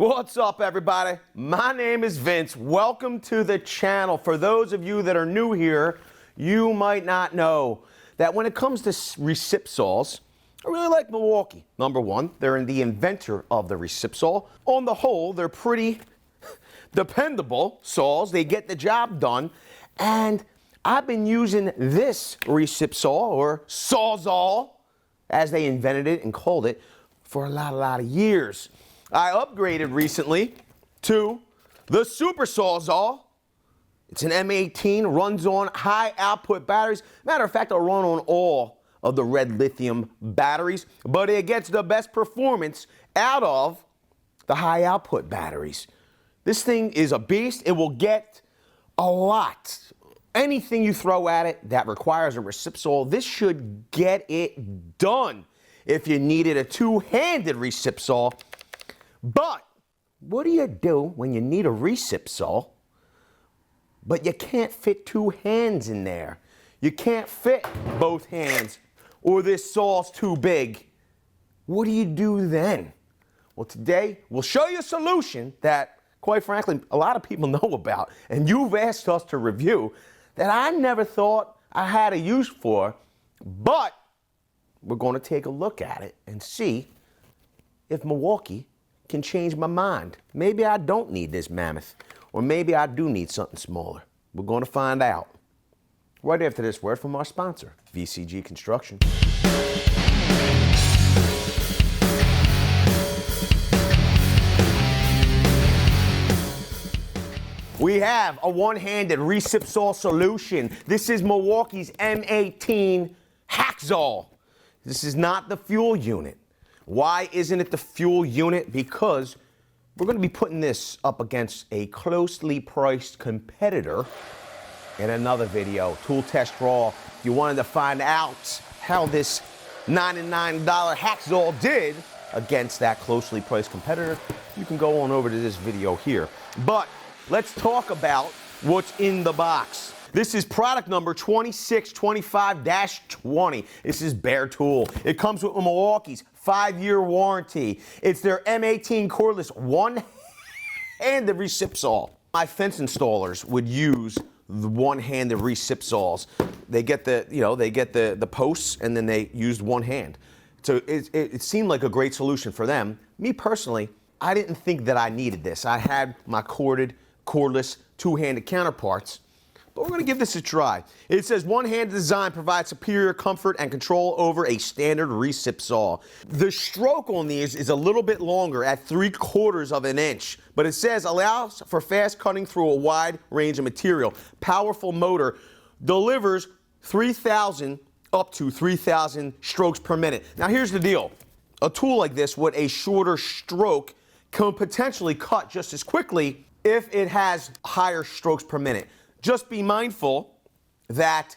What's up, everybody? My name is Vince. Welcome to the channel. For those of you that are new here, you might not know that when it comes to recip saws, I really like Milwaukee. Number one, they're the inventor of the recip saw. On the whole, they're pretty dependable saws. They get the job done. And I've been using this recip saw, or Sawzall, as they invented it and called it, for a lot of years. I upgraded recently to the Super Sawzall. It's an M18, runs on high output batteries. Matter of fact, I'll run on all of the red lithium batteries, but it gets the best performance out of the high output batteries. This thing is a beast. It will get a lot. Anything you throw at it that requires a recip saw, this should get it done. If you needed a two-handed recip saw. But what do you do when you need a recip saw, but you can't fit two hands in there? You can't fit both hands, or this saw's too big. What do you do then? Well, today we'll show you a solution that, quite frankly, a lot of people know about, and you've asked us to review, that I never thought I had a use for, but we're going to take a look at it and see if Milwaukee can change my mind. Maybe I don't need this mammoth, or maybe I do need something smaller. We're going to find out right after this word from our sponsor, VCG Construction. We have a one-handed recip saw solution. This is Milwaukee's M18 Hacksaw. This is not the fuel unit. Why isn't it the fuel unit? Because we're going to be putting this up against a closely priced competitor in another video, Tool Test Raw. If you wanted to find out how this $99 Hacksaw did against that closely priced competitor, you can go on over to this video here. But let's talk about what's in the box. This is product number 2625-20. This is bare tool. It comes with Milwaukee's 5-year warranty. It's their M18 cordless one-handed recip saw. My fence installers would use the one-handed recip saws. They get the posts, and then they used one hand. So it seemed like a great solution for them. Me personally, I didn't think that I needed this. I had my cordless two-handed counterparts. But we're going to give this a try. It says one-handed design provides superior comfort and control over a standard recip saw. The stroke on these is a little bit longer at 3/4 of an inch, but it says allows for fast cutting through a wide range of material. Powerful motor delivers 3,000 up to 3,000 strokes per minute. Now here's the deal. A tool like this with a shorter stroke can potentially cut just as quickly if it has higher strokes per minute. Just be mindful that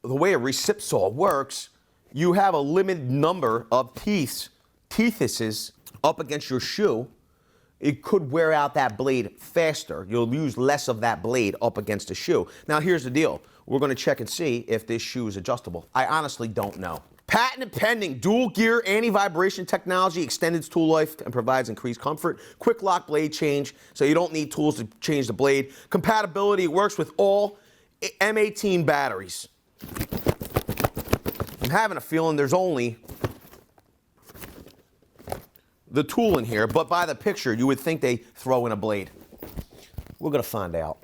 the way a recip saw works, you have a limited number of teethuses up against your shoe. It could wear out that blade faster. You'll use less of that blade up against the shoe. Now here's the deal. We're going to check and see if this shoe is adjustable. I honestly don't know. Patent pending, dual gear anti-vibration technology extends its tool life and provides increased comfort. Quick lock blade change, so you don't need tools to change the blade. Compatibility works with all M18 batteries. I'm having a feeling there's only the tool in here, but by the picture, you would think they throw in a blade. We're going to find out.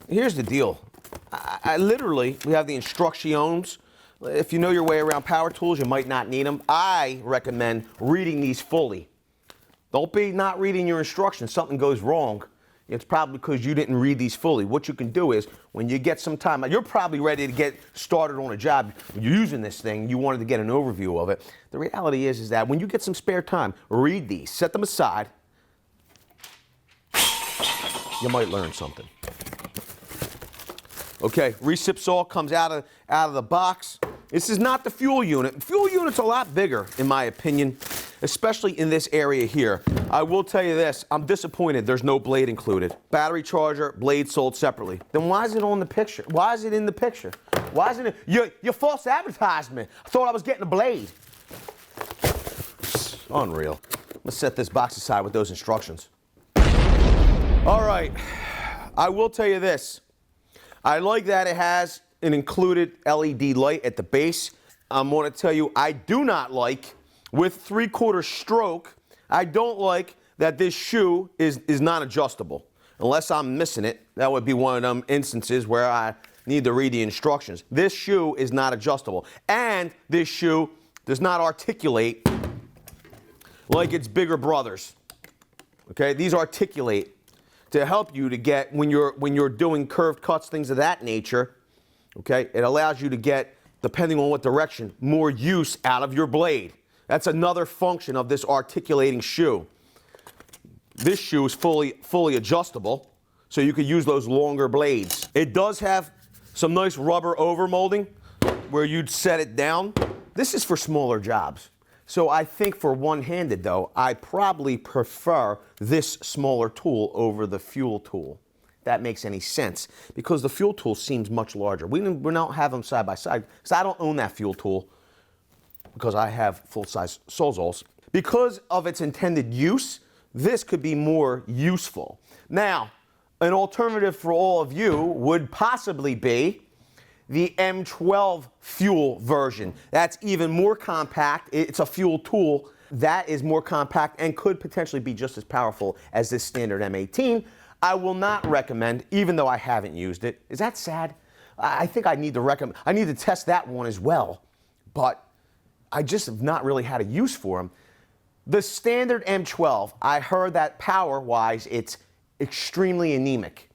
Here's the deal. We have the instructions. If you know your way around power tools, you might not need them. I recommend reading these fully. Don't be not reading your instructions. Something goes wrong. It's probably because you didn't read these fully. What you can do is, when you get some time, you're probably ready to get started on a job. You're using this thing. You wanted to get an overview of it. The reality is that when you get some spare time, read these. Set them aside. You might learn something. Okay, recip saw comes out of the box. This is not the fuel unit. Fuel unit's a lot bigger, in my opinion, especially in this area here. I will tell you this, I'm disappointed there's no blade included. Battery charger, blade sold separately. Then why is it on the picture? Why is it in the picture? Why isn't it? Your false advertisement. I thought I was getting a blade. Unreal. Let's set this box aside with those instructions. All right, I will tell you this. I like that it has an included LED light at the base. I'm going to tell you, I do not like, with 3/4 stroke, I don't like that this shoe is not adjustable. Unless I'm missing it, that would be one of them instances where I need to read the instructions. This shoe is not adjustable. And this shoe does not articulate like its bigger brothers. Okay, these articulate to help you to get, when you're doing curved cuts, things of that nature, okay, it allows you to get, depending on what direction, more use out of your blade. That's another function of this articulating shoe. This shoe is fully adjustable, so you could use those longer blades. It does have some nice rubber overmolding where you'd set it down. This is for smaller jobs. So I think for one-handed, though, I probably prefer this smaller tool over the fuel tool. If that makes any sense, because the fuel tool seems much larger. We don't have them side by side, because I don't own that fuel tool, because I have full-size Sawzalls. Because of its intended use, this could be more useful. Now, an alternative for all of you would possibly be the M12 fuel version. That's even more compact. It's a fuel tool that is more compact and could potentially be just as powerful as this standard M18. I will not recommend, even though I haven't used it. Is that sad? I think I need to test that one as well, but I just have not really had a use for them. The standard M12, I heard that power-wise, it's extremely anemic.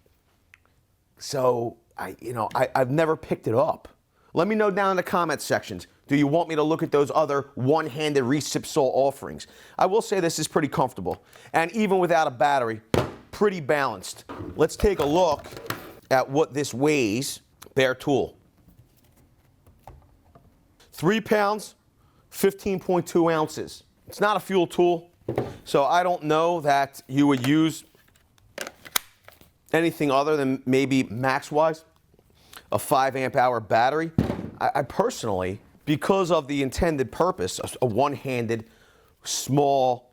So I've never picked it up. Let me know down in the comment sections. Do you want me to look at those other one-handed recip saw offerings? I will say this is pretty comfortable. And even without a battery, pretty balanced. Let's take a look at what this weighs, bare tool. 3 pounds, 15.2 ounces. It's not a fuel tool, so I don't know that you would use anything other than maybe max-wise a 5 amp hour battery. I personally, because of the intended purpose, a one-handed small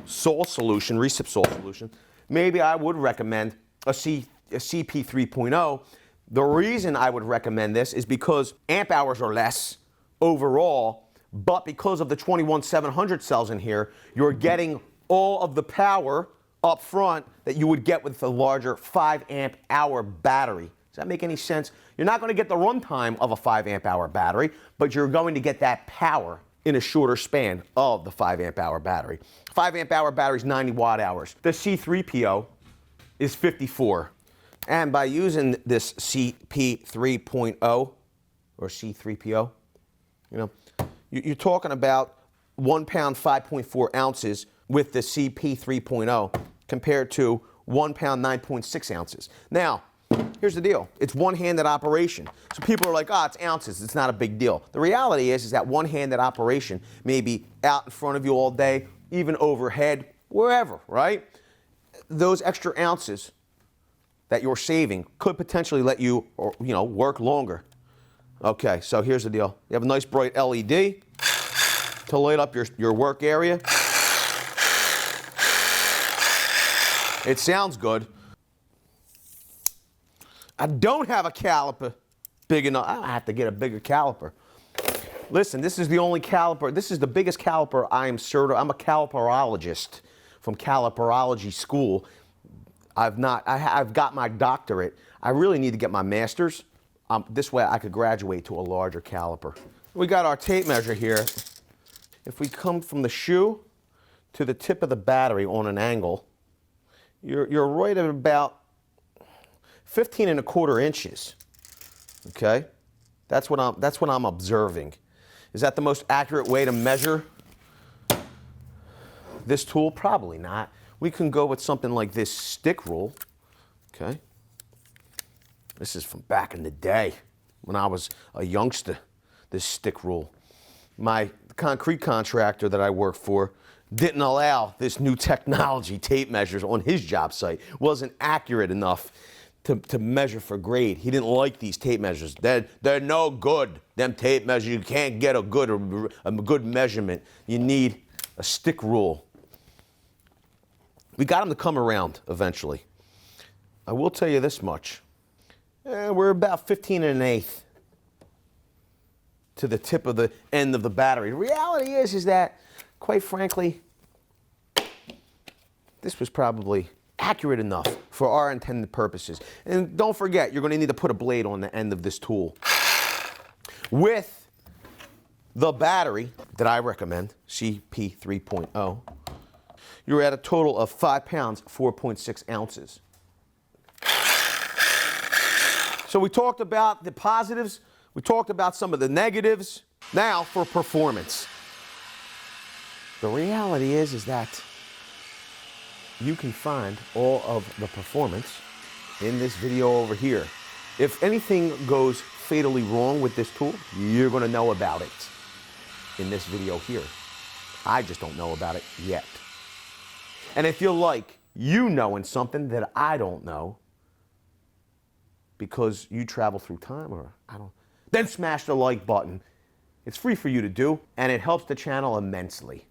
saw solution, recip saw solution, maybe I would recommend a CP 3.0. The reason I would recommend this is because amp hours are less overall, but because of the 21700 cells in here, you're getting all of the power up front that you would get with the larger 5 amp hour battery. Does that make any sense? You're not going to get the runtime of a 5 amp hour battery, but you're going to get that power in a shorter span of the 5 amp hour battery. 5 amp hour battery is 90 watt hours. The C3PO is 54. And by using this CP 3.0 or C3PO, you're talking about 1 pound, 5.4 ounces with the CP 3.0 compared to 1 pound, 9.6 ounces. Now, here's the deal. It's one-handed operation. So people are like, it's ounces. It's not a big deal. The reality is that one-handed operation may be out in front of you all day, even overhead, wherever, right? Those extra ounces that you're saving could potentially let you, work longer. Okay, so here's the deal. You have a nice bright LED to light up your work area. It sounds good. I don't have a caliper big enough. I have to get a bigger caliper. Listen, this is the only caliper. This is the biggest caliper I am certified. I'm a caliperologist from caliperology school. I've got my doctorate. I really need to get my master's. This way I could graduate to a larger caliper. We got our tape measure here. If we come from the shoe to the tip of the battery on an angle, you're right at about 15.25 inches. Okay, that's what I'm observing. Is that the most accurate way to measure this tool? Probably not. We can go with something like this stick rule. Okay. This is from back in the day when I was a youngster, this stick rule. My concrete contractor that I worked for didn't allow this new technology tape measures on his job site. Wasn't accurate enough to measure for grade. He didn't like these tape measures. They're no good. Them tape measures, you can't get a good measurement. You need a a stick rule. We got them to come around eventually. I will tell you this much. We're about 15 1/8 to the tip of the end of the battery. The reality is that, quite frankly, this was probably accurate enough for our intended purposes. And don't forget, you're going to need to put a blade on the end of this tool. With the battery that I recommend, CP 3.0, you're at a total of 5 pounds, 4.6 ounces. So we talked about the positives, we talked about some of the negatives. Now for performance. The reality is that you can find all of the performance in this video over here. If anything goes fatally wrong with this tool, you're going to know about it in this video here. I just don't know about it yet. And if you like you knowing something that I don't know because you travel through time, or I don't, then smash the like button. It's free for you to do, and it helps the channel immensely.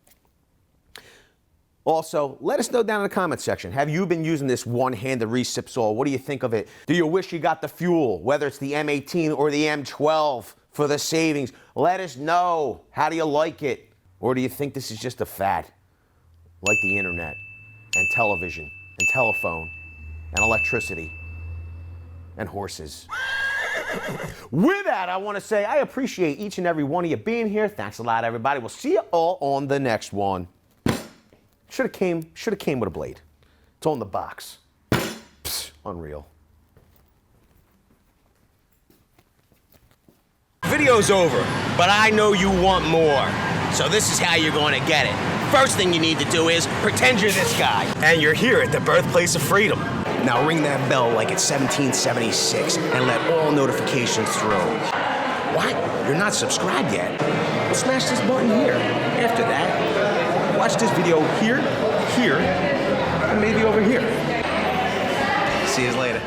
Also, let us know down in the comment section. Have you been using this one-handed recip saw? What do you think of it? Do you wish you got the fuel, whether it's the M18 or the M12 for the savings? Let us know. How do you like it? Or do you think this is just a fad, like the internet and television and telephone and electricity and horses? With that, I want to say I appreciate each and every one of you being here. Thanks a lot, everybody. We'll see you all on the next one. Should have came with a blade. It's on the box. Psst, unreal. Video's over, but I know you want more. So this is how you're going to get it. First thing you need to do is pretend you're this guy. And you're here at the birthplace of freedom. Now ring that bell like it's 1776 and let all notifications through. What? You're not subscribed yet? Well, smash this button here. After that, watch this video here, and maybe over here. See you later.